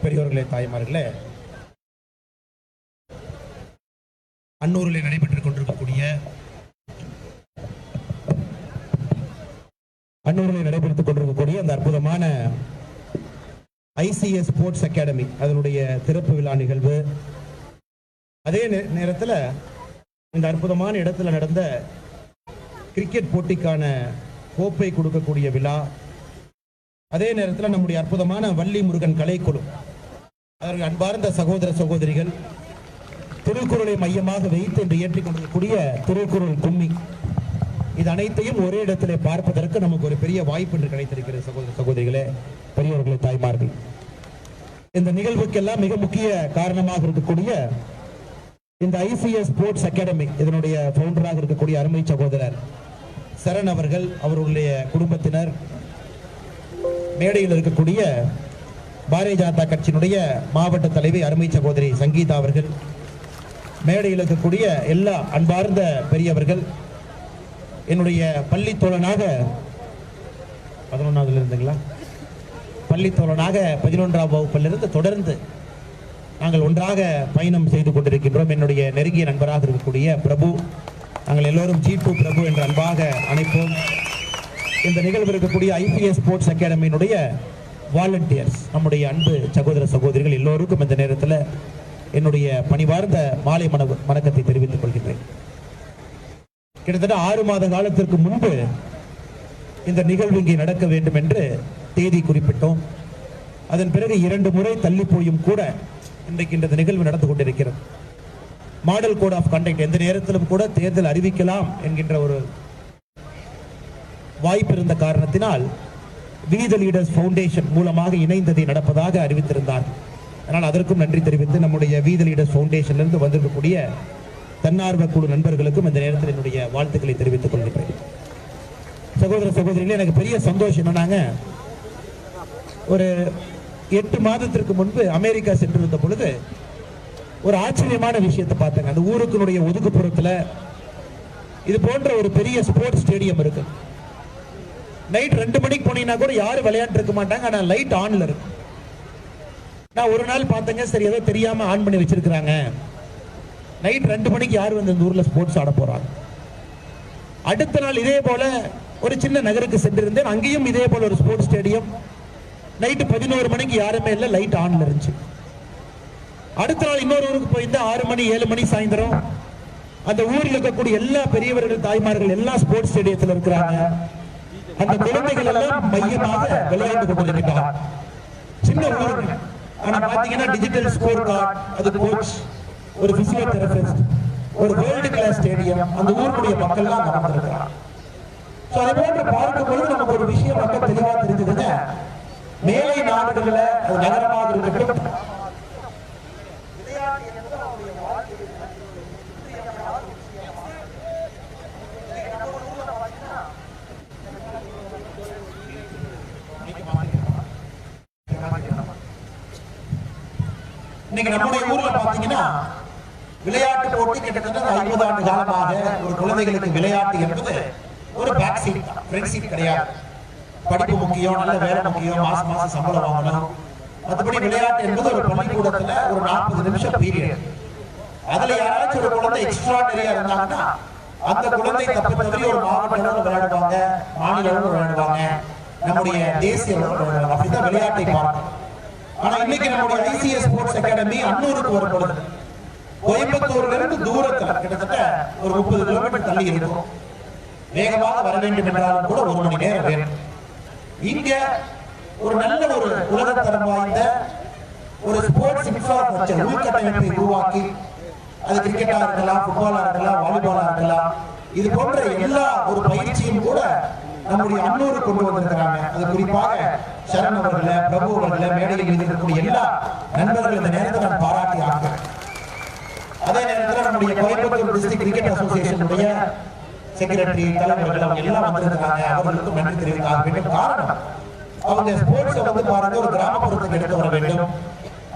பெரியோர்களே, தாய்மார்களே, அன்னூரில் நடைபெற்றுக் கொண்டிருக்கக்கூடிய அந்த அற்புதமான ICS ஸ்போர்ட்ஸ் அகாடமி அதனுடைய திறப்பு விழா நிகழ்வு, அதே நேரத்தில் இந்த அற்புதமான இடத்துல நடந்த கிரிக்கெட் போட்டிக்கான கோப்பை கொடுக்கக்கூடிய விழா, அதே நேரத்தில் நம்முடைய அற்புதமான வள்ளி முருகன் கலைக்குழு, அதற்கு அன்பார்ந்த சகோதர சகோதரிகள், திருக்குறளை மையமாக வைத்து இன்று ஏற்றிக் கொண்டிருக்கக்கூடிய திருக்குறள் கும்மி, இது அனைத்தையும் ஒரே இடத்திலே பார்ப்பதற்கு நமக்கு ஒரு பெரிய வாய்ப்பு என்று கிடைத்திருக்கிறது. சகோதர சகோதரிகளே, பெரியவர்களே, தாய்மார்கள், இந்த நிகழ்வுக்கெல்லாம் மிக முக்கிய காரணமாக இருக்கக்கூடிய இந்த ICS ஸ்போர்ட்ஸ் அகாடமி இதனுடைய ஃபவுண்டராக இருக்கக்கூடிய அருமை சகோதரர் சரண் அவர்கள், அவர்களுடைய குடும்பத்தினர், மேடையில் இருக்கக்கூடிய பாரதிய ஜனதா கட்சியினுடைய மாவட்ட தலைவி அருமை சகோதரி சங்கீதா அவர்கள், மேடையில் இருக்கக்கூடிய எல்லா அன்பார்ந்த பெரியவர்கள், என்னுடைய பள்ளி தோழனாக 11ஆவதுல இருந்துங்களா, பள்ளி தோழனாக 11ஆம் வகுப்பிலிருந்து தொடர்ந்து நாங்கள் ஒன்றாக பயணம் செய்து கொண்டிருக்கின்றோம். என்னுடைய நெருங்கிய நண்பராக இருக்கக்கூடிய பிரபு, நாங்கள் எல்லோரும் G2 பிரபு என்று அன்பாக அழைப்போம். இந்த நிகழ்வு இருக்கக்கூடிய ICS ஸ்போர்ட்ஸ் அகாடமியினுடைய வாலண்டியர்ஸ், நம்முடைய அன்பு சகோதர சகோதரிகள் எல்லோருக்கும் இந்த நேரத்தில் என்னுடைய பணிவார்ந்த மாலை வணக்கத்தை தெரிவித்துக் கொள்கின்றேன். கிட்டத்தட்ட 6 மாத காலத்திற்கு முன்பு இந்த நிகழ்வு இங்கே நடக்க வேண்டும் என்று தேதி குறிப்பிட்டோம். அதன் பிறகு 2 முறை தள்ளி போயும் கூட இன்றைக்கு இந்த நிகழ்வு நடந்து கொண்டிருக்கிறது. மாடல் கோட் ஆஃப் கண்டக்ட், எந்த நேரத்திலும் கூட தேர்தல் அறிவிக்கலாம் என்கின்ற ஒரு வாய்ப்பு இருந்த காரணத்தினால் வி தி லீடர்ஸ் ஃபவுண்டேஷன் மூலமாக இணைந்ததை நடப்பதாக அறிவித்திருந்தார். அதனால் அதற்கும் நன்றி தெரிவித்து நம்முடைய வி தி லீடர்ஸ் ஃபவுண்டேஷனிலிருந்து வந்திருக்கக்கூடிய தன்னார்வ குழு நண்பர்களுக்கும் இந்த நேரத்தில் என்னுடைய வாழ்த்துக்களை தெரிவித்துக் கொள்கிறேன். சகோதர சகோதரிகளே, எனக்கு பெரிய சந்தோஷம் என்னன்னாங்க, ஒரு 8 மாதத்திற்கு முன்பு அமெரிக்கா சென்றிருந்த பொழுது ஒரு ஆச்சரியமான விஷயத்தை பார்த்தேங்க. அந்த ஊருக்குனுடைய ஒதுக்குப்புறத்தில் இது போன்ற ஒரு பெரிய ஸ்போர்ட்ஸ் ஸ்டேடியம் இருக்கு. நைட் 2 மணிக்கு போனீங்கன்னா கூட யாரும் விளையாண்டு இருக்க மாட்டாங்க, ஆனால் லைட் ஆன்ல இருக்கு. நான் ஒரு நாள் பார்த்தேங்க, சரி ஏதோ தெரியாம ஆன் பண்ணி வச்சிருக்கிறாங்க, நைட் 2 மணிக்கு யார் வந்து இந்த ஊர்ல ஸ்போர்ட்ஸ் ஆட போறாங்க. அடுத்த நாள் இதே போல ஒரு சின்ன நகருக்கு சென்றிருந்தேன், அங்கேயும் இதே போல ஒரு ஸ்போர்ட்ஸ் ஸ்டேடியம், நைட்டு 11 மணிக்கு யாருமே இல்லை, லைட் ஆன்ல இருந்துச்சு. அடுத்த நாள் இன்னொரு ஊருக்கு போயிருந்தா 6 மணி 7 மணி சாயந்தரம் அந்த ஊரில் இருக்கக்கூடிய எல்லா பெரியவர்கள், தாய்மார்கள் எல்லாம் ஸ்போர்ட்ஸ் ஸ்டேடியத்தில் இருக்கிறாங்க. அந்த குழந்தைகள் எல்லாம் மையமாக விளையாண்டு கொண்டிருக்கிறார். சின்ன ஊருக்கு ஆனா பாத்தீங்கன்னா டிஜிட்டல் ஸ்கோர் கார்டு, அது கோச், ஒரு பிசியோதெரபிஸ்ட், ஒரு வேர்ல்டு கிளாஸ் ஸ்டேடியம், அந்த ஊருடைய மக்கள் எல்லாம் நடந்திருக்கிறார். அதை போன்று பார்க்கும் பொழுது நமக்கு ஒரு விஷயம் ரொம்ப தெளிவா தெரிஞ்சதுங்க, மேலை நாடுகள்ல நகரமாக இருக்கட்டும், இன்னைக்கு நம்முடைய ஊர்ல பாத்தீங்கன்னா விளையாட்டு போட்டி கிட்டத்தட்ட 50 ஆண்டு காலமாக ஒரு குழந்தைகளுக்கு விளையாட்டு என்பது ஒரு பேக் சீட், ஃப்ரண்ட் சீட் கிடையாது. படிப்பு முக்கியம், நல்ல வேலை முக்கியம், மாசம் சம்பளம் வாங்கணும். மற்றபடி விளையாட்டு என்பது ஒரு பள்ளிக்கூடத்துல ஒரு 40 நிமிஷம் பீரியட். அதுல யாராச்சும் ஒரு குழந்தை எக்ஸ்ட்ராடரியா இருந்தாங்கன்னா அந்த குழந்தை தப்பு தவறி ஒரு மாவட்ட அளவில் விளையாடுவாங்க, மாநில அளவில் விளையாடுவாங்க, நம்முடைய தேசிய அளவில் விளையாடுவாங்க. அப்படிதான் விளையாட்டை பார்க்கணும். ஆனா இன்னைக்கு நம்முடைய ICS ஸ்போர்ட்ஸ் அகாடமி அன்னூருக்கு வரும் பொழுது கோயம்புத்தூர்ல இருந்து தூரத்துல கிட்டத்தட்ட ஒரு 30 கிலோமீட்டர் தள்ளி இருக்கும். வேகமாக வர வேண்டும் என்றாலும் கூட 1 மணி நேரம் வேணும். இங்க ஒரு நல்ல ஒரு உலகத்தரம் வாய்ந்த ஒரு ஸ்போர்ட்ஸ் இன்ஃப்ராஸ்ட்ரக்சர் உள்கட்டமைப்பை உருவாக்கி, அது கிரிக்கெட்டா இருக்கலாம், ஃபுட்பாலா இருக்கலாம், வாலிபாலா இருக்கலாம், இது போன்ற எல்லா ஒரு பயிற்சியும் கூட நம்முடைய அன்னூர் கொண்டு வந்திருக்கிறாங்க. அது குறிப்பாக சரண் அவர்களை, பிரபு அவர்களை, மேடையில் இருக்கக்கூடிய எல்லா நண்பர்கள் இந்த நேரத்தில் நான் பாராட்டி ஆகிறேன். அதே நேரத்தில் நம்முடைய கோயம்புத்தூர் டிஸ்ட்ரிக்ட் கிரிக்கெட் அசோசியேஷனுடைய செக்ரட்டரி, தலைவர்கள் அவங்க எல்லாம் வந்திருக்கிறாங்க. அவர்களுக்கும் நன்றி தெரிவித்தாக வேண்டும். காரணம், அவங்க ஸ்போர்ட்ஸ் வந்து பாருங்க ஒரு கிராமப்புறத்துக்கு எடுத்து வர வேண்டும்.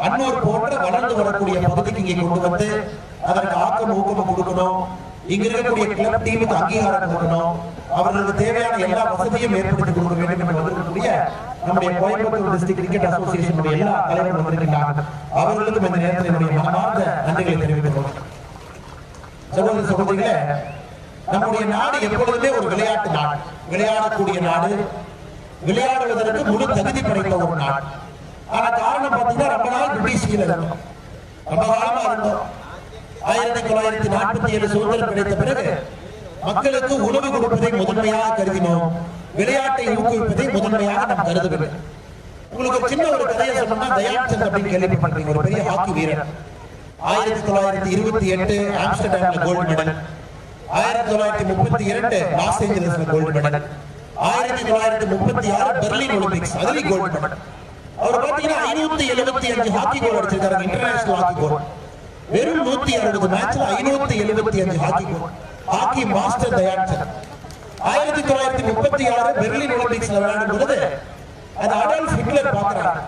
அன்னூர் போன்ற வளர்ந்து வரக்கூடிய பகுதிக்கு இங்கே கொண்டு வந்து அதற்கு ஆக்கம் ஊக்கம் கொடுக்கணும். இங்க இருக்கக்கூடிய கிளப் டீமுக்கு அங்கீகாரம் கொடுக்கணும், அவர்களுக்கு தேவையான எல்லா வசதியும் ஏற்படுத்தி கொடுக்க வேண்டும் என்று வந்திருக்கக்கூடிய நம்முடைய கோயம்புத்தூர் டிஸ்ட்ரிக்ட் கிரிக்கெட் அசோசியேஷனுடைய எல்லா தலைவர்களும் வந்திருக்கிறார்கள். அவர்களுக்கும் இந்த நேரத்தில் என்னுடைய மனமார்ந்த நன்றிகளை தெரிவிக்கிறோம். சகோதர சகோதரிகளே, நம்முடைய நாடு எப்பொழுதுமே ஒரு விளையாட்டு நாடு, விளையாடக்கூடிய நாடு, விளையாடுவதற்கு முழு தகுதி படைத்த ஒரு நாடு. ஆனா காரணம் பார்த்தீங்கன்னா ரொம்ப நாள் பிரிட்டிஷ் கீழ இருந்தோம், ரொம்ப காலமா இருந்தோம். 1947 சுதந்திரம் கிடைத்த பிறகு மக்களுக்கு உணவு கொடுப்பதை முதன்மையாக கருதினோம், விளையாட்டை ஊக்குவிப்பதை முதன்மையாக நாம் கருதவில்லை. உங்களுக்கு ஒரு சின்ன ஒரு கதையை சொன்னா, தயான் சந்த் அப்படின்னு கேள்விப்பட்டிருக்கீங்க, ஒரு பெரிய ஹாக்கி வீரர். 1928 ஆம்ஸ்டர்டாம்ல கோல்டு மெடல், 1932 லாஸ் ஏஞ்சலஸ்ல கோல்டு மெடல், 1936 பெர்லின் ஒலிம்பிக்ஸ் அதுலயும் கோல்டு மெடல். அவர் பாத்தீங்கன்னா 575 ஹாக்கி கோல் அடிச்சிருக்காரு, இன்டர்நேஷனல் ஹாக்கி கோல். வெறும் 160 மேட்ச்ல 575 hockey goal. Hockey master Dhyan Chand. 1936 Berlin ஒலிம்பிக்ஸ்ல விளையாடும் பொழுது அது அடால்ஃப் ஹிட்லர் பார்க்கிறார்.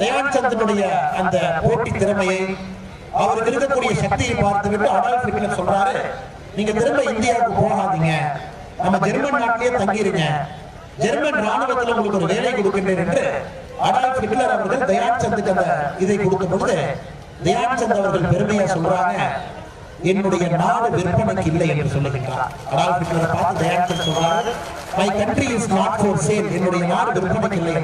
தயான் சந்தினுடைய அந்த போட்டி திறமையை, அவருக்கு இருக்கக்கூடிய சக்தியை பார்த்துவிட்டு அடால்ஃப் ஹிட்லர் சொல்றாரு, நீங்க திரும்ப இந்தியாவுக்கு போகாதீங்க, நம்ம ஜெர்மன் நாட்டிலேயே தங்கிருங்க, ஜெர்மன் ராணுவத்தில் உங்களுக்கு ஒரு வேலை கொடுக்கின்றேன் என்று அடால்ஃப் ஹிட்லர் அவர்கள் தயான் சந்துக்கு அந்த இதை கொடுக்கும் பொழுது தயான் சந்த் அவர்கள் பெருமையா சொல்றாங்க, என்னுடைய நாடு விற்பனைக்கு இல்லை என்று சொல்லுகின்றார். அடால்ஃப் ஹிட்லரை பார்த்து தயான் சந்த் சொல்றாரு, my country is not for sale, என்னுடைய நாடு விற்பனைக்கு இல்லை.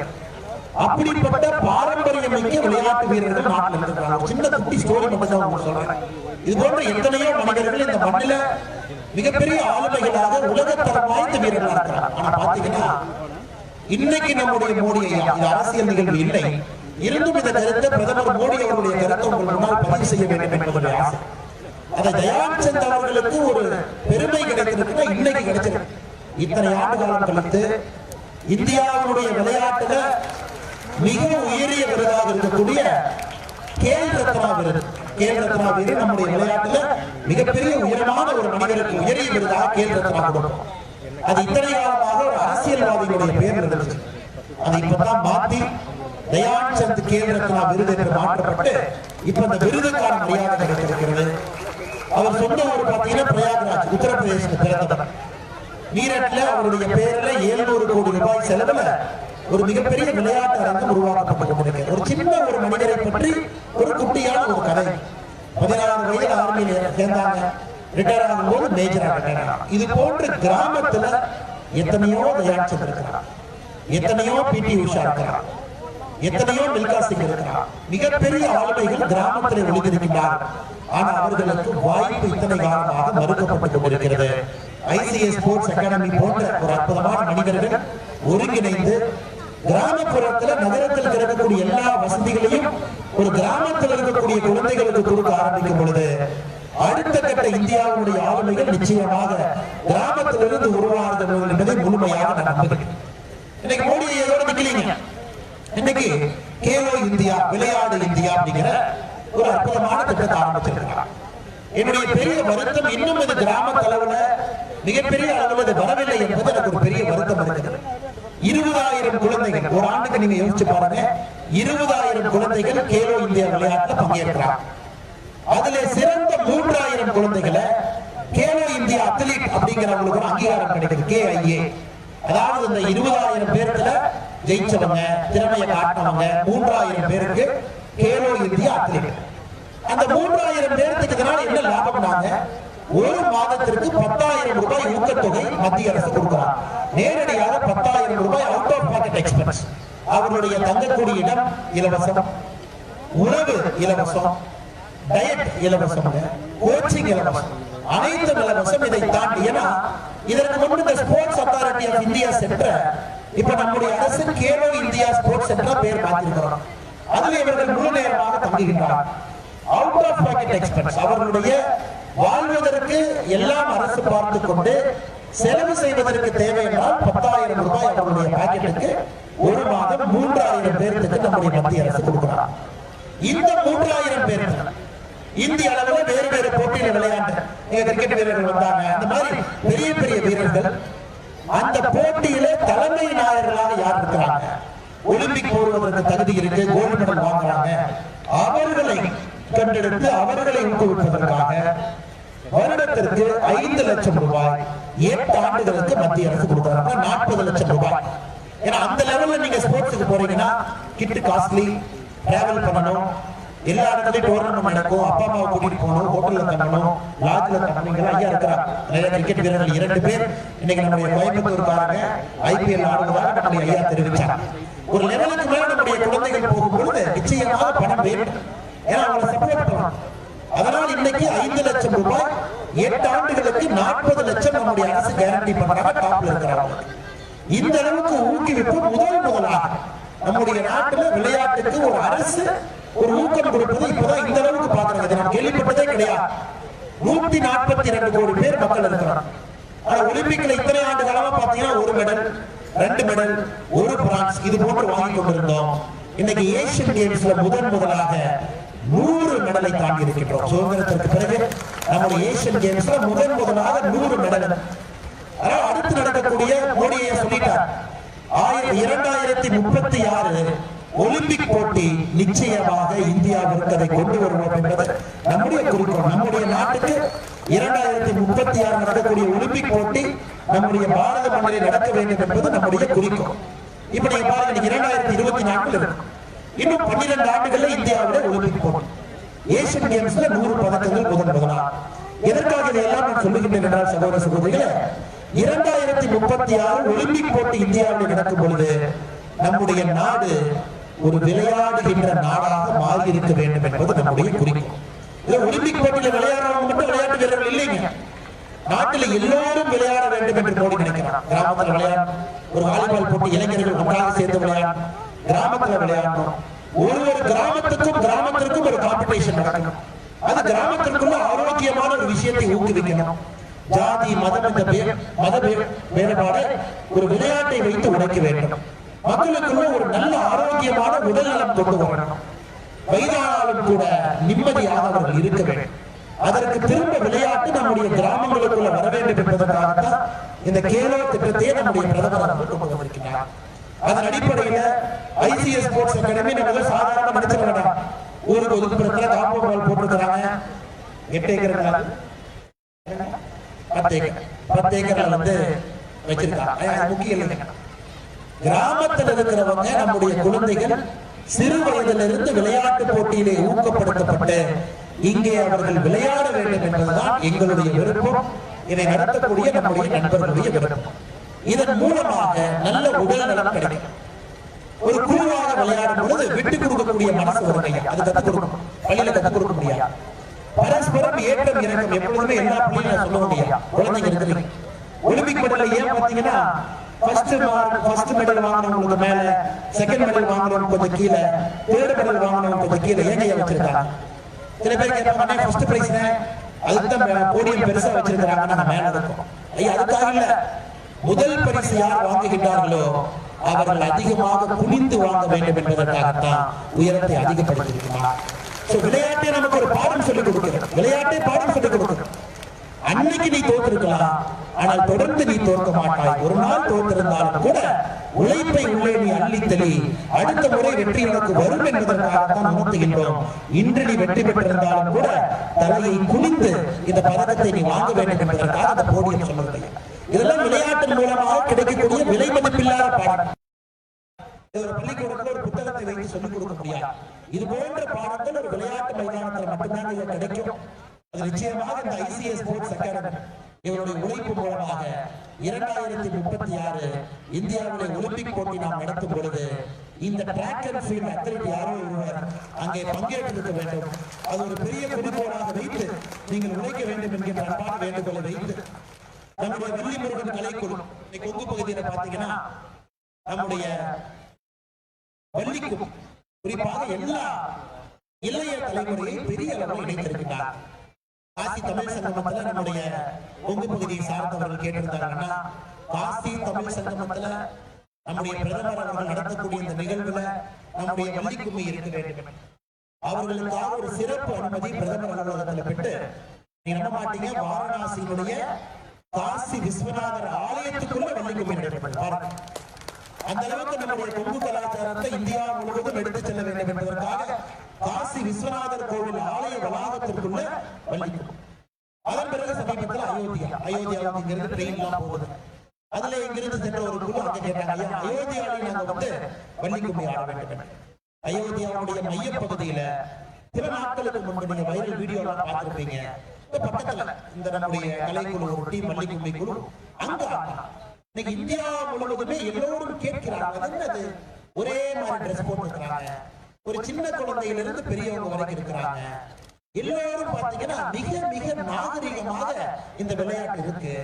அப்படிப்பட்ட பாரம்பரியம் மிக்க விளையாட்டு வீரர்கள் நாட்டில் இருக்கிறாங்க. சின்ன குட்டி ஸ்டோரி மட்டும் தான் உங்களுக்கு சொல்றேன். இது போன்ற எத்தனையோ மனிதர்கள் இந்த மண்ணில மிகப்பெரிய ஆளுமைகளாக உலகத்தரம் வாய்ந்த வீரர்களாக இருக்கிறாங்க. ஆனா பாத்தீங்கன்னா இன்னைக்கு நம்முடைய மோடி ஐயா, இது அரசியல் நிகழ்வு இல்லை, இருந்தும் இந்த கருத்தை பிரதமர் மோடி அவருடைய கருத்தை உங்கள் முன்னால் பதிவு செய்ய வேண்டும் என்பதுடைய ஆசை. அதை தயான் சந்த் அவர்களுக்கு ஒரு பெருமை கிடைத்திருக்குன்னா இன்னைக்கு கிடைச்சிருக்கு. இத்தனை ஆண்டு காலம் கழித்து இந்தியாவுடைய விளையாட்டுல மிக உயரிய விருதாக இருக்கக்கூடிய கேல் ரத்னா விருது, கேல் ரத்னா விருது நம்முடைய விளையாட்டுல மிகப்பெரிய உயரமான ஒரு மனிதருக்கு உயரிய விருதாக கேல் ரத்னா கொடுக்கும். அது இத்தனை காலமாக ஒரு அரசியல்வாதிகளுடைய பெயர் இருந்துச்சு. அது இப்பதான் மாத்தி தயான் சந்த் கேல் ரத்னா விருது என்று மாற்றப்பட்டு இப்ப அந்த விருதுக்கான மரியாதை கிடைத்திருக்கிறது. அவர் சொந்த ஊர் பார்த்தீங்கன்னா பிரயாக்ராஜ், உத்தரப்பிரதேசத்தில் பிறந்தவர். மீரட்ல அவருடைய பெயர்ல 700 கோடி ரூபாய் செலவுல ஒரு மிகப்பெரிய விளையாட்டு அரங்கம் உருவாக்கப்பட்டு கொண்டிருக்கிறது. ஒரு சின்ன ஒரு மனிதரை பற்றி ஒரு குட்டியான ஒரு கதை. 16 வயதில் ஆர்மியில சேர்ந்தாங்க, ரிட்டையர் ஆகும் போது மேஜராக. இது போன்ற கிராமத்துல எத்தனையோ தயான் சந்த் இருக்கிறார், எத்தனையோ பிடி உஷா இருக்கிறார், எத்தனையோ மில்கா சிங் இருக்கிறார். மிகப்பெரிய ஆளுமைகள் கிராமத்தில் ஒளிந்திருக்கிறார். ஆனா அவர்களுக்கு வாய்ப்பு இத்தனை காலமாக மறுக்கப்பட்டு கொண்டிருக்கிறது. ஐசிஎஸ் ஸ்போர்ட்ஸ் அகாடமி போன்ற ஒரு அற்புதமான மனிதர்கள் ஒருங்கிணைந்து கிராமப்புறத்துல நகரத்தில் இருக்கக்கூடிய எல்லா வசதிகளையும் ஒரு கிராமத்தில் இருக்கக்கூடிய குழந்தைகளுக்கு கொடுக்க ஆரம்பிக்கும் பொழுது அடுத்த கட்ட இந்தியாவுடைய ஆளுமைகள் நிச்சயமாக கிராமத்திலிருந்து உருவாகுதல் என்பதை முழுமையாக நான் நம்புகிறேன். இன்னைக்கு மோடி இதோட நிக்கலீங்க. இன்னைக்கு கேலோ இந்தியா, விளையாடு இந்தியா அப்படிங்கிற ஒரு அற்புதமான திட்டத்தை ஆரம்பிச்சிருக்கிறார். என்னுடைய பெரிய வருத்தம், இன்னும் இது கிராம அளவுல மிகப்பெரிய அளவில் அது வரவில்லை என்பது எனக்கு ஒரு பெரிய வருத்தம் இருக்கிறது. 20,000 குழந்தைகள் ஒரு ஆண்டுக்கு நீங்க யோசிச்சு பாருங்க, 20,000 குழந்தைகள் கேலோ இந்தியா விளையாட்டுல பங்கேற்கிறார். அதுல சிறந்த 3,000 குழந்தைகளை கேலோ இந்தியா அத்லீட் அப்படிங்கிறவங்களுக்கு ஒரு அங்கீகாரம் கிடைக்குது, KIA. அதாவது இந்த 20,000 பேர்ல ஜெயிச்சவங்க, திறமையை காட்டினவங்க 3,000 பேருக்கு கேலோ இந்தியா அத்லீட். அந்த 3,000 பேருக்கு என்ன லாபம்னாங்க, ஒரு மாதத்திற்கு 10,000 ரூபாய் ஊக்கத்தொகை மத்திய அரசு கொடுக்கிறார். நேரடியாக 10,000 ரூபாய் அவுட் ஆஃப் பாக்கெட் எக்ஸ்பென்ஸ். அவர்களுடைய தங்கக்கூடிய இடம் இலவசம், உணவு இலவசம், டயட் இலவசம், கோச்சிங் இலவசம், அனைத்தும் இலவசம். இதை தாண்டி ஏன்னா இதற்கு முன்பு இந்த sports authority of India centre, இப்ப நம்முடைய அரசு கேலோ இந்தியா ஸ்போர்ட்ஸ் சென்டர் பேர் மாற்றிருக்கிறோம். அதில் இவர்கள் முழு நேரமாக தங்குகின்றனர். அவுட் ஆஃப் பாக்கெட் எக்ஸ்பென்ஸ், அவர்களுடைய வாழ்வதற்கு எல்லாம் அரசு பார்த்து கொண்டு செலவு செய்வதற்கு தேவை என்றால் 10,000 ரூபாய் அவர்களுடைய பாக்கெட்டுக்கு ஒரு மாதம் 3,000 பேருக்கு நம்முடைய மத்திய அரசு கொடுக்கிறார். இந்த 3,000 பேருக்கு இந்திய அளவில் வேறு வேறு போட்டியில் விளையாண்டு கிரிக்கெட் வீரர்கள் வந்தாங்க. அந்த மாதிரி பெரிய பெரிய வீரர்கள் அந்த போட்டியில தலைமை நாயகர்களாக யார் இருக்கிறாங்க, ஒலிம்பிக் போடுவதற்கு தகுதி இருக்கு, கோல்டு மெடல் வாங்குறாங்க, அவர்களை கண்டெடுத்து அவர்களை ஊக்குவிப்பதற்காக வருடத்திற்கு 5 லட்சம் ரூபாய் 8 ஆண்டுகளுக்கு மத்திய அரசு கொடுத்தாங்க. 40 லட்சம் ரூபாய். ஏன்னா அந்த லெவல்ல நீங்க ஸ்போர்ட்ஸுக்கு போறீங்கன்னா கிட் காஸ்ட்லி, டிராவல் பண்ணணும், எல்லா இடத்துலயும் டோர்னமெண்ட் நடக்கும், அப்பா அம்மாவை கூட்டிட்டு போகணும், ஹோட்டல்ல தங்கணும், லாட்ஜ்ல தங்கணும். ஐயா இருக்கிறார் நிறைய கிரிக்கெட் வீரர்கள் 2 பேர் இன்னைக்கு நம்முடைய கோயம்புத்தூர்காரங்க IPL ஆடுவதாக நம்முடைய ஐயா தெரிவிச்சாங்க. ஒரு லெவலுக்கு மேல நம்முடைய குழந்தைகள் போகும்பொழுது நிச்சயமாக பணம் வேண்டும். ஏன்னா அவங்களை சப்போர்ட் பண்ணணும். அதனால் இன்னைக்கு 5 லட்சம் ரூபாய் 8 ஆண்டுகளுக்கு 40 லட்சம் நம்முடைய அரசு கேரண்டி பண்றாங்க. டாப்ல இருக்கிறாங்க. இந்த அளவுக்கு ஊக்குவிப்பு முதலாக நம்முடைய நாட்டுல விளையாட்டுக்கு ஒரு அரசு ஒரு ஊக்கம் கொடுப்பது இப்பதான் இந்த அளவுக்கு பாக்குறாங்க. நான் கேள்விப்பட்டதே கிடையாது. 142 கோடி பேர் மக்கள் இருக்கிறாங்க. ஆனா ஒலிம்பிக்ல இத்தனை ஆண்டு காலமா பாத்தீங்கன்னா 1 மெடல், 2 மெடல், 1 பிரான்ஸ் இது போன்று வாங்கி கொண்டிருந்தோம். இன்னைக்கு ஏசியன் கேம்ஸ்ல முதலாக 100 மெடலை தாண்டி இருக்கின்றோம். சுதந்திரத்திற்கு பிறகு நம்முடைய ஏசியன் கேம்ஸ்ல முதலாக 100 மெடல். அதாவது அடுத்து நடக்கக்கூடிய மோடியை சொல்லிட்டார். 2036 ஒலிம்பிக் போட்டி நிச்சயமாக இந்தியாவிற்கு அதை கொண்டு வருவோம் என்பது நம்முடைய குறிக்கோள். நம்முடைய நாட்டுக்கு 2036 நடக்கக்கூடிய ஒலிம்பிக் போட்டி நம்முடைய பாரத மண்ணில் நடக்க வேண்டும் என்பது நம்முடைய குறிக்கோள். இப்ப நீங்க பாருங்க 2024 இருக்கு. இன்னும் 12 ஆண்டுகள்ல இந்தியாவில் ஒலிம்பிக் போட்டி. ஏசியன் கேம்ஸ்ல 100 பதக்கங்கள் முதலாக. எதற்காக இதையெல்லாம் நான் சொல்லுகின்றேன் என்றால் சகோதர சகோதரிகளே, 2036 ஒலிம்பிக் போட்டி இந்தியாவில் நடக்கும் பொழுது நம்முடைய நாடு ஒரு விளையாடுகின்ற நாடாக மாறி இருக்க வேண்டும் என்பது நம்முடைய குறிக்கோள். ஒலிம்பிக் போட்டியில் விளையாடுறவங்க மட்டும் விளையாட்டு வீரர்கள் இல்லைங்க. நாட்டில் எல்லோரும் விளையாட வேண்டும் என்று மோடி நினைக்கிறார். கிராமத்தில் விளையாடணும், ஒரு வாலிபால் போட்டி இளைஞர்கள் ஒன்றாக சேர்ந்து விளையாடணும், கிராமத்தில் விளையாடணும். ஒரு கிராமத்திற்கும் ஒரு காம்படிஷன் நடக்கணும். அது கிராமத்திற்குள்ள ஆரோக்கியமான ஒரு விஷயத்தை ஊக்குவிக்கணும். ஜாதி மத வேறுபாடு ஒரு விளையாட்டை வைத்து உடைக்க வேண்டும். மக்களுக்குள்ள ஒரு நல்ல ஆரோக்கியமான உடல் நலம் கொண்டு வரணும். வயதானாலும் கூட நிம்மதியாக அவர்கள் இருக்க வேண்டும். அதற்கு திரும்ப விளையாட்டு நம்முடைய கிராமங்களுக்குள்ள வர வேண்டும் என்பதற்காகத்தான் இந்த கேலோ திட்டத்தையே நம்முடைய பிரதமர் கொண்டு வந்திருக்கிறார். அதன் அடிப்படையில் ICS ஸ்போர்ட்ஸ் அகாடமி நம்ம சாதாரண நினைச்சிட வேண்டாம். ஊருக்கு ஒதுக்குறதுல காம்பவுண்ட் போட்டிருக்கிறாங்க. 8 ஏக்கர் 10 ஏக்கர்ல வச்சிருக்காங்க. முக்கியம் இல்லைங்க. கிராமத்தில் இருக்கிறவங்க நம்முடைய குழந்தைகள் சிறு வயதிலிருந்து விளையாட்டு போட்டியிலே ஊக்கப்படுத்தப்பட்டு இங்கே அவர்கள் விளையாட வேண்டும் என்பதுதான் எங்களுடைய விருப்பம். இதை நடத்தக்கூடிய நம்முடைய நண்பர்களுடைய விருப்பம். இதன் மூலமாக நல்ல உடல் நலம் கிடைக்கும். ஒரு குழுவாக விளையாடும் பொழுது விட்டு கொடுக்கக்கூடிய மனசு வரும். அது கத்துக் கொடுக்கணும், பள்ளியில கத்துக் கொடுக்க முடியாது. பரஸ்பரம் ஏற்றம் இறக்கம் எப்பொழுதுமே எல்லா பள்ளியிலும் சொல்ல முடியாது. குழந்தைங்க இருக்கிறீங்க ஒலிம்பிக் மெடல் ஏன் பாத்தீங்கன்னா ஃபர்ஸ்ட் மெடல் வாங்கினவங்களுக்கு மேல, செகண்ட் மெடல் வாங்கினவங்க கொஞ்சம் கீழே, தேர்ட் மெடல் வாங்கினவங்க கொஞ்சம் கீழே ஏன் வச்சிருக்காங்க. சில பேர் கேட்பாங்க ஃபர்ஸ்ட் பிரைஸ் அதுதான் போடியம் பெருசா வச்சிருக்காங்க, நாங்க மேல இருக்கோம். ஐயா அதுக்காக இல்ல, முதல் பரிசு யார் வாங்குகின்றார்களோ அவர்கள் அதிகமாக குனிந்து வாங்க வேண்டும் என்பதற்காகத்தான் உயரத்தை அதிகப்படுத்தியிருக்கிறார். விளையாட்டை நமக்கு ஒரு பாடம் சொல்லிக் கொடுக்கிறது. விளையாட்டை பாடம் சொல்லிக் கொடுக்கிறது. அன்னைக்கு நீ தோற்றிருக்கலாம், ஆனால் தொடர்ந்து நீ தோற்க மாட்டாய். ஒரு நாள் தோற்றிருந்தாலும் கூட உழைப்பை உள்ளே நீ அள்ளித்தலி, அடுத்த முறை வெற்றி உனக்கு வரும் என்பதற்காகத்தான் உணர்த்துகின்றோம். இன்று நீ வெற்றி பெற்றிருந்தாலும் கூட தலையை குனிந்து இந்த பதக்கத்தை நீ வாங்க வேண்டும் என்பதற்காக அந்த போடியம் சொல்லுவது. இதெல்லாம் விளையாட்டின் மூலமாக கிடைக்கக்கூடிய விலை மதிப்பில்லாத பாடம். ஒரு பள்ளிக்கூடத்தில் ஒரு புத்தகத்தை வைத்து சொல்லிக் கொடுக்க முடியாது. இது போன்ற பாடங்கள் ஒரு விளையாட்டு மைதானத்தில் மட்டும்தான் இது கிடைக்கும். அது நிச்சயமாக இந்த ICS ஸ்போர்ட்ஸ் அகாடமி இவருடைய உழைப்பு மூலமாக 2036 இந்தியாவுடைய ஒலிம்பிக் போட்டி நாம் நடத்தும் பொழுது இந்த ட்ராக் அண்ட் ஃபீல்ட் அத்லீட் யாரோ ஒருவர் அங்கே பங்கேற்றிருக்க வேண்டும். அது ஒரு பெரிய குறிக்கோளாக வைத்து நீங்கள் உழைக்க வேண்டும் என்கின்ற அன்பான வேண்டுகோளை வைத்து நம்முடைய வெள்ளிமுருகன் கலைக்குழு கொங்கு பகுதியில பாத்தீங்கன்னா நம்முடைய வள்ளிக்கும் குறிப்பாக எல்லா இளைய தலைமுறையை பெரிய அளவில் இணைத்திருக்கிறார். காசி தமிழ் சங்கமத்துல நம்முடைய கொங்கு பகுதியை சார்ந்தவர்கள் கேட்டிருந்தாங்கன்னா, காசி தமிழ் சங்கமத்துல நம்முடைய பிரதமர் அவர்கள் நடத்தக்கூடிய இந்த நிகழ்வுல நம்முடைய வள்ளிக்கும்மி இருக்க வேண்டும். அவர்களுக்காக ஒரு சிறப்பு அனுமதி பிரதமர் அலுவலகத்தில் பெற்று, நீ நம்ப மாட்டீங்க, வாரணாசியினுடைய காசி விஸ்வநாதர் ஆலயத்துக்குள்ள வள்ளிக்கும்மி நடைபெற்றது. அந்த அளவுக்கு நம்முடைய கொங்கு கலாச்சாரத்தை இந்தியா முழுவதும் எடுத்துச் செல்ல வேண்டும் என்பதற்காக காசி விஸ்வநாதர் கோவில் ஆலய வளாகத்திற்குள்ள வள்ளிக்கும்மி. அதன் பிறகு அயோத்தியாவுக்கு இங்கிருந்து ட்ரெயின்லாம் போகுது. அதுல இங்கிருந்து சென்ற ஒரு குழு அங்க கேட்டாங்க, ஐயா அயோத்தியாவில் நாங்க வந்து வள்ளிக்கும்மி ஆட வேண்டும். அயோத்தியாவுடைய மையப்பகுதியில சில நாட்களுக்கு முன்பு நீங்க வைரல் வீடியோலாம் பார்த்திருப்பீங்க. இந்த பக்கத்துல இந்த நம்முடைய கலைக்குழு ஒரு டீம் வள்ளிக்கும்மி குழு அங்க இன்னைக்கு இந்தியா முழுவதுமே எல்லோரும் கேட்கிறாங்க, என்னது ஒரே மாதிரி ட்ரெஸ் போட்டுருக்காங்க, ஒரு சின்ன குழந்தையிலிருந்து பெரியவங்க வரைக்கும் இருக்கிறாங்க. எல்லோரும் பாத்தீங்கன்னா மிக மிக நாகரிகமாக இந்த விளையாட்டு இருக்கு.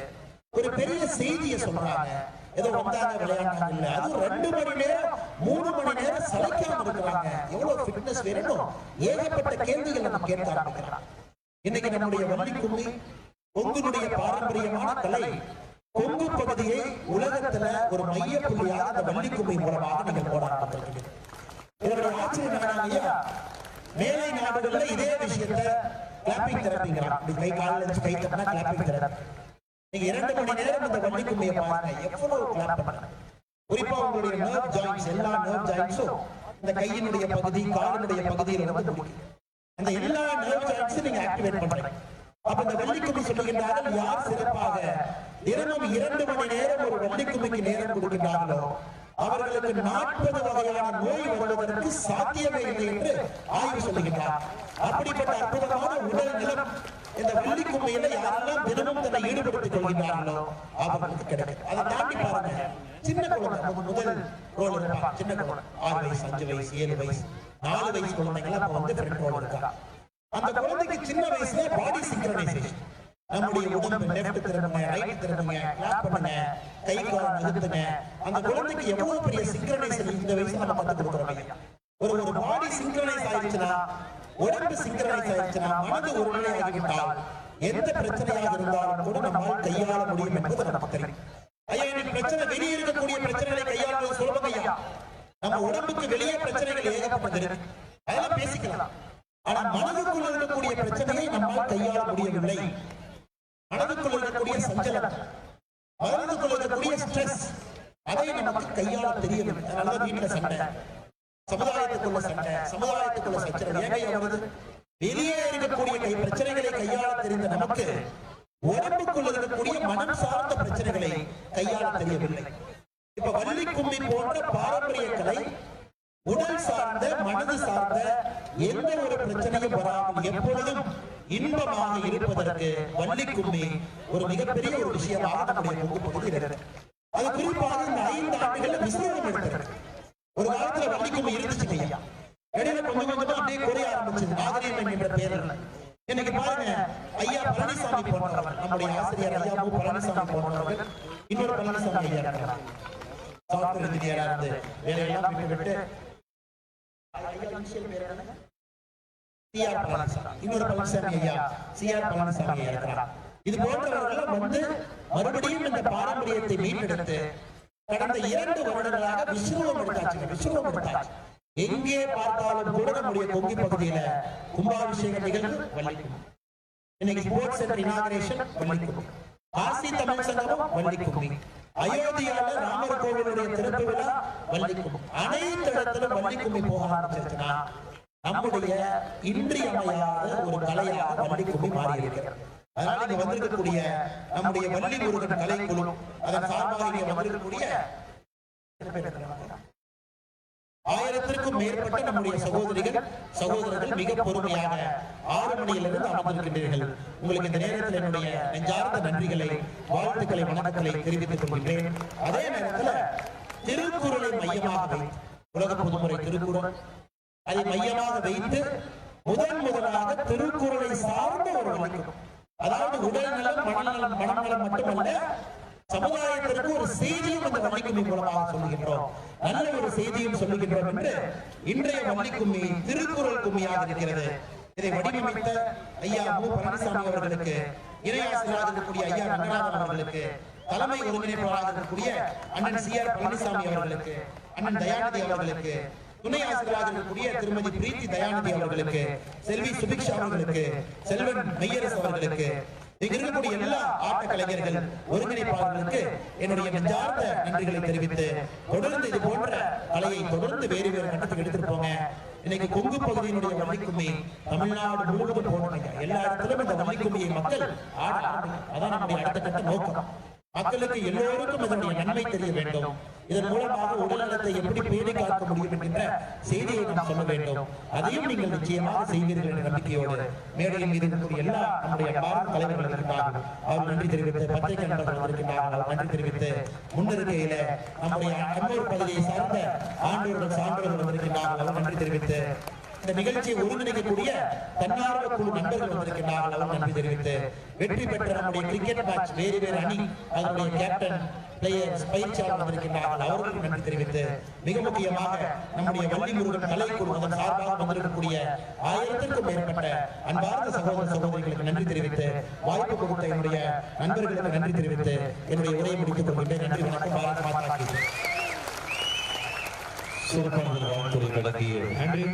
ஒரு பெரிய செய்தியை சொல்றாங்க, ஏதோ வந்தாங்க விளையாட்டாங்க இல்ல, அது 2 மணி நேரம் 3 மணி நேரம் சளைக்காம இருக்கிறாங்க. எவ்வளவு ஃபிட்னஸ் வேணும், ஏகப்பட்ட கேள்விகள் நம்ம கேட்க ஆரம்பிக்கிறோம். இன்னைக்கு நம்முடைய வள்ளிக்கும்மி கொங்குடைய பாரம்பரியமான கலை கொங்கு பகுதியை உலகத்துல ஒரு மைய புள்ளியாக அந்த வள்ளிக்கும்மி மூலமாக நீங்கள் போட ஆரம்பிக்கிறீங்க. இதனுடைய ஆச்சரியம் என்னன்னா, மேலை நாடுகள்ல இதே விஷயத்த கிளாப்பிங் தெரப்பிங்கிறாங்க. கை காலில் வச்சு கை தட்டினா கிளாப்பிங் தெரப்பி. நீங்க 2 மணி நேரம் இந்த வள்ளிக்கும்மியை பாருங்க, எவ்வளவு கிளாப் பண்றாங்க. குறிப்பா உங்களுடைய நர்வ் ஜாயின்ட்ஸ், எல்லா நர்வ் ஜாயின்ட்ஸும் இந்த கையினுடைய பகுதி காலினுடைய பகுதியில் வந்து முடிக்கும். அந்த எல்லா நர்வ் ஜாயின்ட்ஸும் நீங்க ஆக்டிவேட் பண்றீங்க. அப்ப இந்த வள்ளிக்கும்மி சொல்லுகின்றார்கள், யார் சிறப்பாக தினமும் 2 மணி நேரம் ஒரு வள்ளிக்கும்மிக்கு நேரம் கொடுக்கின்றார்களோ அவர்களுக்கு 40 வகையான நோய் வருவதற்கு சாத்தியமே இல்லை என்று ஆய்வு சொல்லுகின்றார். அப்படிப்பட்ட அற்புதமான உடல் நலம் இந்த வள்ளிக்கும்மியில யாரெல்லாம் தினமும் தன்னை ஈடுபடுத்திக் கொள்கின்றார்களோ அவர்களுக்கு கிடைக்கும். அதை தாண்டி பாருங்க, சின்ன குழந்தை முதல் ரோல் இருப்பான், சின்ன குழந்தை 6 வயசு 5 வயசு 7 வயசு 4 வயசு குழந்தைகள் அப்ப வந்து ஃப்ரண்ட் ரோல் இருக்கா. அந்த குழந்தைக்கு சின்ன வயசுல பாடி சிங்க்ரனைசேஷன், நம்முடைய உடம்பு லெஃப்ட் திரும்புங்க, ரைட் திரும்புங்க, கிளாப் பண்ணுங்க, கை கால் நிறுத்துங்க. அந்த குழந்தைக்கு எவ்வளவு பெரிய சிங்க்ரனைசேஷன் இந்த வயசுல நம்ம கத்து கொடுக்குறோம். ஒரு பாடி சிங்க்ரனைஸ் ஆயிடுச்சுன்னா, உடம்பு சிங்க்ரனைஸ் ஆயிடுச்சுன்னா, மனது ஒருநிலை ஆகிவிட்டால் எந்த பிரச்சனையாக இருந்தாலும் கூட நம்மால் கையாள முடியும் என்பது நமக்கு தெரியும். ஐயா, இந்த பிரச்சனை வெளியே இருக்கக்கூடிய பிரச்சனைகளை கையாளுவது சுலபம் ஐயா. நம்ம உடம்புக்கு வெளியே பிரச்சனைகள் ஏகப்பட்டது, அதெல்லாம் பேசிக்கலாம். ஆனா மனதுக்குள் இருக்கக்கூடிய பிரச்சனையை நம்மால் கையாள முடியவில்லை. மனதுக்குள் இருக்கக்கூடிய சஞ்சலம், மனதுக்குள் இருக்கக்கூடிய ஸ்ட்ரெஸ், அதை நமக்கு கையாள தெரியவில்லை. அதனால வீட்டுல சண்டை, சமுதாயத்துக்குள்ள சண்டை, சமுதாயத்துக்குள்ள சச்சரவு. வெளியே இருக்கக்கூடிய பிரச்சனைகளை கையாள தெரிந்த நமக்கு உடம்புக்குள் இருக்கக்கூடிய மனம் சார்ந்த பிரச்சனைகளை கையாள தெரியவில்லை. இப்ப வள்ளிக்கும்மி போன்ற பாரம்பரிய கலை உடல் சார்ந்த மனது சார்ந்த எந்த ஒரு பிரச்சனையும் வராமல் எப்பொழுதும் இன்பமாக இருப்பதற்கு வள்ளிக்கும்மி ஒரு மிகப்பெரிய ஒரு விஷயமாக நம்முடைய கொங்கு பகுதியில் இருக்கு. அது குறிப்பாக இந்த 5 ஆண்டுகள் விஸ்வரூபம் எடுக்கிறது. ஒரு காலத்துல வள்ளிக்கும்மி இருந்துச்சு ஐயா, இடையில கொஞ்சம் கொஞ்சமா அப்படியே குறைய ஆரம்பிச்சது நாகரீகம் என்ற பேரில். இன்னைக்கு பாருங்க, ஐயா பழனிசாமி போன்றவர், நம்முடைய ஆசிரியர் ஐயா மு பழனிசாமி போன்றவர், இன்னொரு பழனிசாமி ஐயா இருக்கிறார், சாஃப்ட்வேர் இன்ஜினியரா இருந்து வேலையெல்லாம் விட்டு இன்னொரு பழனிசாமி ஐயா சிஆர் பழனிசாமி ஐயா இருக்கிறார். இது போன்றவர்கள் வந்து மறுபடியும் இந்த பாரம்பரியத்தை மீட்டெடுத்து கடந்த 2 வருடங்களாக விஸ்வரூபம் எடுத்தாச்சு. எங்கே பார்த்தாலும் கூட நம்முடைய கொங்கு பகுதியில கும்பாபிஷேக நிகழ்வு வள்ளிக்கும்மி, இன்னைக்கு ஸ்போர்ட்ஸ் சென்டர் இனாகரேஷன் வள்ளிக்கும்மி, காசி தமிழ் சங்கமம் வள்ளிக்கும்மி, அயோத்தியால ராமர் கோவிலுடைய திறப்பு விழா வள்ளிக்கும்மி, அனைத்து இடத்திலும் வள்ளிக்கும்மி போக ஆரம்பிச்சிருச்சுன்னா நம்முடைய இன்றியமையாத ஒரு கலையாக வள்ளிக்கும்மி மாறி இருக்கிறது. அதனால இங்க வந்திருக்கக்கூடிய நம்முடைய வள்ளி முருகன் கலைக்குழு, அதன் சார்பாக இங்க வந்திருக்கக்கூடிய 1000க்கும் மேற்பட்ட நம்முடைய சகோதரர்கள் மிக பொறுமையாக 6 மணியிலிருந்து அமர்ந்திருக்கின்றீர்கள். உங்களுக்கு இந்த நேரத்தில் என்னுடைய நெஞ்சார்ந்த நன்றிகளை, வாழ்த்துக்களை, வணக்கங்களை தெரிவித்துக் கொள்கின்றேன். அதே நேரத்தில் திருக்குறளை மையமாக வைத்து, உலக பொதுமுறை திருக்குறள், அதை மையமாக வைத்து முதலாக திருக்குறளை சார்ந்த ஒரு வழக்கம், அதாவது உடல் நலம், மனநலம், மனநலம் மட்டுமல்ல, சமுதாயத்திற்கு ஒரு செய்தியும் இந்த வள்ளிக்கும்மி மூலமாக சொல்லுகின்றோம், நல்ல ஒரு செய்தியும் சொல்லுகின்றோம் என்று இன்றைய வள்ளிக்கும்மி திருக்குறள் கும்மியாக இருக்கிறது. இதை வடிவமைத்த ஐயா மு பழனிசாமி அவர்களுக்கு, இணையாசிரியராக இருக்கக்கூடிய ஐயா ரங்கநாதன் அவர்களுக்கு, தலைமை ஒருங்கிணைப்பாளராக இருக்கக்கூடிய அண்ணன் சிஆர் பழனிசாமி அவர்களுக்கு, அண்ணன் தயாநிதி அவர்களுக்கு, துணை ஆசிரியராக இருக்கக்கூடிய திருமதி பிரீத்தி தயாநிதி அவர்களுக்கு, செல்வி சுபிக்ஷா அவர்களுக்கு, செல்வன் மெய்யரசு அவர்களுக்கு, இருக்கக்கூடிய எல்லா ஆட்ட கலைஞர்கள் ஒருங்கிணைப்பாளர்களுக்கு என்னுடைய நெஞ்சார்ந்த நன்றிகளை தெரிவித்து, தொடர்ந்து இது போன்ற கலையை தொடர்ந்து வேறு கட்டத்துக்கு எடுத்துட்டு போங்க. இன்னைக்கு கொங்கு பகுதியினுடைய வள்ளிக்கும்மி தமிழ்நாடு முழுவதும் போடுறாங்க. எல்லா இடத்திலும் இந்த வள்ளிக்கும்மியை மக்கள் ஆடுறாங்க. அதான் நம்முடைய அடுத்த கட்ட நோக்கம். மக்களுக்கு எல்லோருக்கும் இதனுடைய நன்மை தெரிய வேண்டும். இதன் மூலமாக உடல்நலத்தை எப்படி பேணி காக்க முடியும் என்கின்ற செய்தியை நாம் சொல்ல வேண்டும். அதையும் நீங்கள் நிச்சயமாக செய்வீர்கள் என்ற நம்பிக்கையோடு மேடையின் மீது இருக்கக்கூடிய எல்லா நம்முடைய பாரத தலைவர்கள் இருக்கின்றார்கள், அவர் நன்றி தெரிவித்து, பத்திரிகை நண்பர்கள் இருக்கின்றார்கள், அவர் நன்றி தெரிவித்து, முன்னிருக்கையில நம்முடைய அன்னூர் பகுதியை சார்ந்த ஆண்டோர்கள் சான்றோர்கள் இருக்கின்றார்கள், அவர் நன்றி தெரிவித்து, இந்த நிகழ்ச்சியை ஒருங்கிணைக்கக்கூடிய தன்னார்வ குழு நண்பர்கள் வந்திருக்கிறார்கள், அவர் நன்றி தெரிவித்து, வெற்றி பெற்ற நம்முடைய கிரிக்கெட் மேட்ச் வேறு வேறு அணி அதனுடைய கேப்டன் பிளேயர்ஸ் பயிற்சியாளர் வந்திருக்கிறார்கள், அவர்களுக்கு நன்றி தெரிவித்து, மிக முக்கியமாக நம்முடைய வள்ளி முருகன் கலைக்குழு அதன் சார்பாக வந்திருக்கக்கூடிய 1000க்கும் மேற்பட்ட அன்பார்ந்த சகோதர சகோதரிகளுக்கு நன்றி தெரிவித்து, வாய்ப்பு கொடுத்த என்னுடைய நண்பர்களுக்கு நன்றி தெரிவித்து என்னுடைய உரையை முடித்துக் கொள்கின்றேன். நன்றி, வணக்கம். பாரத் மாதா கி ஜெய். சிறப்பான வாழ்த்துறை வழங்கிய நன்றி.